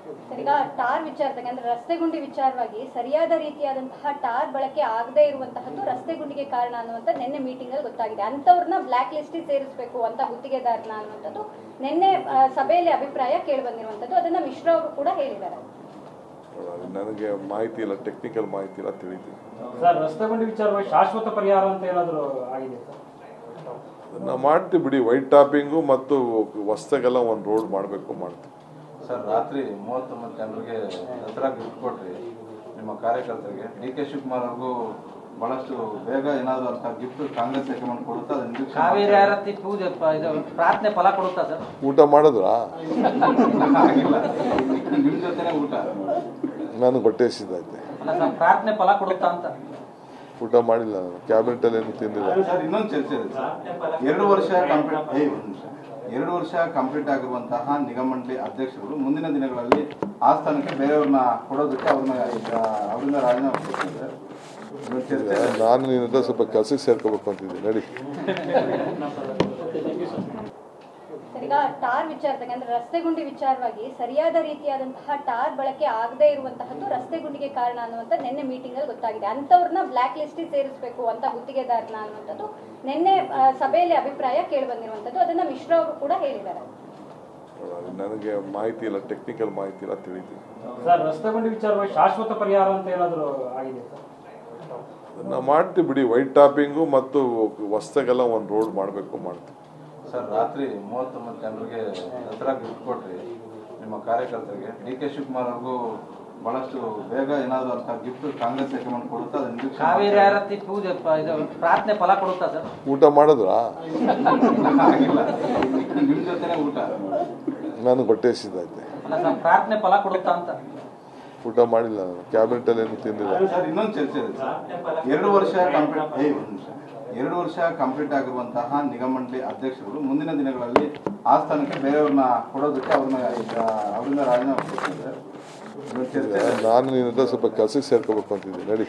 Sir, ಈಗ ಟಾರ್ ವಿಚಾರದಾಗ ಅಂದ್ರೆ ರಸ್ತೆ ಗುಂಡಿ ವಿಚಾರವಾಗಿ ಸರಿಯಾದ ರೀತಿಯಾದಂತಹ ಟಾರ್ ಬಳಕೆ ಆಗದೇ ಇರುವಂತಹದ್ದು ರಸ್ತೆ ಗುಂಡಿಗೆ ಕಾರಣ ಅನ್ನುವಂತ ನಿನ್ನೆ ಮೀಟಿಂಗ್ ಅಲ್ಲಿ ಗೊತ್ತಾಗಿದೆ. ಅಂತವ್ರನ್ನ ಬ್ಲಾಕ್ ಲಿಸ್ಟ್ ಸೇರಿಸಬೇಕು ಅಂತ ಗುತ್ತಿಗೆದಾರನ ಅನ್ನುವಂಥದ್ದು ನಿನ್ನೆ ಸಭೆಯಲ್ಲಿ ಅಭಿಪ್ರಾಯ ಕೇಳಿ ಬಂದಿರುವಂತದ್ದು. ಅದನ್ನ ಮಿಶ್ರಾ ಅವರು ಕೂಡ ಹೇಳಿದ್ದಾರೆ. ನನಗೆ ಮಾಹಿತಿ ಇಲ್ಲ, ಟೆಕ್ನಿಕಲ್ ಮಾಹಿತಿ ಇಲ್ಲ, ತಿಳಿತೀನಿ ಸರ್. ರಸ್ತೆ ಗುಂಡಿ ವಿಚಾರವಾಗಿ ಶಾಶ್ವತ ಪರಿಹಾರ ಅಂತ ಏನಾದರೂ ಆಗಿದೆ ಸರ್? ನಾವು ಮಾಡ್ತೀವಿ ಬಿಡಿ. ವೈಟ್ ಟಾಪಿಂಗು ಮತ್ತು ಹೊಸದಾಗೆಲ್ಲ ಒಂದು ರೋಡ್ ಮಾಡಬೇಕು, ಮಾಡ್ತೀವಿ ಸರ್. ರಾತ್ರಿ 39 ಜನರಿಗೆ ದಸರಾ ಗಿಫ್ಟ್ ಕೊಟ್ರಿ ನಿಮ್ಮ ಕಾರ್ಯಕರ್ತರಿಗೆ. DK ಶಿವಕುಮಾರ್ ಅವ್ರಿಗೂ ಬಹಳಷ್ಟು ಬೇಗ ಏನಾದ್ರು ಅಂತ ಗಿಫ್ಟ್ ಕಾಂಗ್ರೆಸ್ ಹೈಕಮಾಂಡ್ ಕೊಡುತ್ತಾ? ಕಾವೇರಿ ಆರತಿ ಪೂಜೆ ಪ್ರಾರ್ಥನೆ ಫಲ ಕೊಡುತ್ತಾ ಸರ್? ಊಟ ಮಾಡಿದ್ರಾ? ಆಗಿಲ್ಲ, ನಿಮ್ ಜೊತೆನೆ ಊಟ. ನಾನು ಹೊಟ್ಟೆ ಹಸಿದೈತೆ. ಪ್ರಾರ್ಥನೆ ಫಲ ಕೊಡುತ್ತಾ ಅಂತ? ಊಟ ಮಾಡಿಲ್ಲ, ನಾನು ಕ್ಯಾಬಿನೆಟ್ ಅಲ್ಲಿ ಏನು ತಿಂದಿಲ್ಲ ಸರ್. ಇನ್ನೊಂದು ಚರ್ಚೆ ಇದೆ ಸರ್. 2 ವರ್ಷ ಕಂಪ್ಲೀಟ್ ಆಗಿರುವಂತಹ ನಿಗಮ ಮಂಡಳಿ ಅಧ್ಯಕ್ಷರು ಮುಂದಿನ ದಿನಗಳಲ್ಲಿ ಆ ಸ್ಥಾನಕ್ಕೆ ಬೇರೆಯವ್ರನ್ನ ಕೊಡೋದಕ್ಕೆ ಅವರಿಂದ ರಾಜೀನಾಮೆ ಕೊಡ್ತಿದ್ದಾರೆ. ನಾನು ನಿನ್ನ ಸ್ವಲ್ಪ ಕೆಲಸಕ್ಕೆ ಸೇರ್ಕೋಬೇಕು ಅಂತಿದ್ದೀನಿ. ನಡಿ. ಈಗ ಟಾರ್ ವಿಚಾರದಾಗ ಅಂದ್ರೆ ರಸ್ತೆ ಗುಂಡಿ ವಿಚಾರವಾಗಿ ಸರಿಯಾದ ರೀತಿಯಾದಂತಹ ಟಾರ್ ಬಳಕೆ ಆಗದೇ ಇರುವಂತಹದ್ದು ರಸ್ತೆ ಗುಂಡಿಗೆ ಕಾರಣ ಅನ್ನುವಂತ ನಿನ್ನೆ ಮೀಟಿಂಗ್ ಅಲ್ಲಿ ಗೊತ್ತಾಗಿದೆ. ಅಂತವ್ರನ್ನ ಬ್ಲಾಕ್ ಲಿಸ್ಟ್ ಸೇರಿಸಬೇಕು ಅಂತ ಗುತ್ತಿಗೆದಾರನ ಅನ್ನುವಂಥದ್ದು ನಿನ್ನೆ ಸಭೆಯಲ್ಲಿ ಅಭಿಪ್ರಾಯ ಕೇಳಿ ಬಂದಿರುವಂತದ್ದು. ಅದನ್ನ ಮಿಶ್ರಾ ಅವರು ಕೂಡ ಹೇಳಿದ್ದಾರೆ. ನನಗೆ ಮಾಹಿತಿ ಇಲ್ಲ, ಟೆಕ್ನಿಕಲ್ ಮಾಹಿತಿ ಇಲ್ಲ, ತಿಳಿತೀನಿ ಸರ್. ರಸ್ತೆ ಗುಂಡಿ ವಿಚಾರವಾಗಿ ಶಾಶ್ವತ ಪರಿಹಾರ ಅಂತ ಏನಾದರೂ ಆಗಿದೆ ಸರ್? ನಾವು ಮಾಡ್ತೀವಿ ಬಿಡಿ. ವೈಟ್ ಟಾಪಿಂಗು ಮತ್ತು ಹೊಸದಾಗೆಲ್ಲ ಒಂದು ರೋಡ್ ಮಾಡಬೇಕು, ಮಾಡ್ತೀವಿ ಸರ್. ರಾತ್ರಿ 39 ಜನರಿಗೆ ದಸರಾ ಗಿಫ್ಟ್ ಕೊಟ್ರಿ ನಿಮ್ಮ ಕಾರ್ಯಕರ್ತರಿಗೆ. DK ಶಿವಕುಮಾರ್ ಅವ್ರಿಗೂ ಬಹಳಷ್ಟು ಬೇಗ ಏನಾದ್ರು ಅಂತ ಗಿಫ್ಟ್ ಕಾಂಗ್ರೆಸ್ ಹೈಕಮಾಂಡ್ ಕೊಡುತ್ತಾ? ಕಾವೇರಿ ಆರತಿ ಪೂಜೆ ಪ್ರಾರ್ಥನೆ ಫಲ ಕೊಡುತ್ತಾ ಸರ್? ಊಟ ಮಾಡಿದ್ರಾ? ಆಗಿಲ್ಲ, ನಿಮ್ ಜೊತೆನೆ ಊಟ. ನಾನು ಹೊಟ್ಟೆ ಹಸಿದೈತೆ. ಪ್ರಾರ್ಥನೆ ಫಲ ಕೊಡುತ್ತಾ ಅಂತ? ಊಟ ಮಾಡಿಲ್ಲ, ನಾನು ಕ್ಯಾಬಿನೆಟ್ ಅಲ್ಲಿ ಏನು ತಿಂದಿಲ್ಲ ಸರ್. ಇನ್ನೊಂದು ಚರ್ಚೆ ಇದೆ ಸರ್. 2 ವರ್ಷ ಕಂಪ್ಲೀಟ್ ಆಗಿರುವಂತಹ ನಿಗಮ ಮಂಡಳಿ ಅಧ್ಯಕ್ಷರು ಮುಂದಿನ ದಿನಗಳಲ್ಲಿ ಆ ಸ್ಥಾನಕ್ಕೆ ಬೇರೆಯವ್ರನ್ನ ಕೊಡೋದಕ್ಕೆ ಅವರಿಂದ ರಾಜೀನಾಮೆ ಕೊಡ್ತಿದ್ದಾರೆ. ನಾನು ನಿನ್ನ ಸ್ವಲ್ಪ ಕೆಲಸಕ್ಕೆ ಸೇರ್ಕೋಬೇಕು ಅಂತಿದ್ದೀನಿ. ನಡಿ.